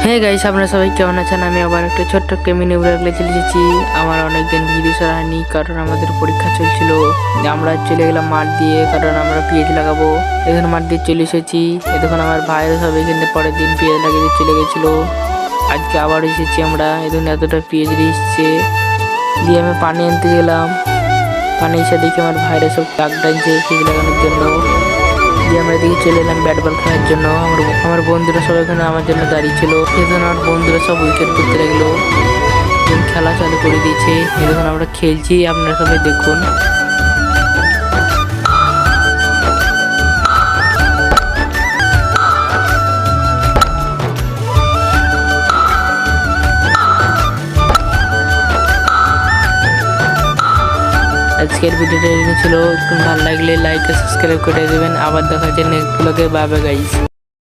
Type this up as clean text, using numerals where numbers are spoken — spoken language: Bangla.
হে গাইস, আপনারা সবাই কেমন আছেন? আমি আবার একটা ছোট্ট মিনি ব্লগে চলে এসেছি। আমার অনেকদিন ভিডিও ছাড়া হয়নি, কারণ আমাদের পরীক্ষা চলছিল। আমরা চলে গেলাম মাঠ দিয়ে, কারণ আমরা পেঁয়াজ লাগাবো। এখানে মাঠ দিয়ে চলে এসেছি। দেখুন আমার ভাইয়ের সব এখানে পরের দিন পেঁয়াজ লাগিয়ে চলে গেছিল। আজকে আবার এসেছি আমরা। দেখুন এতটা পেঁয়াজ এসছে দিয়ে আমি পানি আনতে গেলাম। পানি এসে দেখি আমার ভাইরা সব টাক টানছে পেঁয়াজ লাগানোর জন্য। দিয়ে আমরা এদিকে চলে এলাম ব্যাট বল খেলার জন্য। আমার বন্ধুরা সব এখানে আমার জন্য দাঁড়িয়ে ছিল। এখানে আমার বন্ধুরা সব উইকেট করতে লাগলো, খেলা চালু করে দিয়েছে। এখন আমরা খেলছি, আপনারা সবাই দেখুন। আজকের ভিডিওটা এরকম ছিল। একটু ভালো লাগলে লাইক আর সাবস্ক্রাইব করে দেবেন। আবার দেখা যায় নেক্সট ব্লগে। Bye bye guys.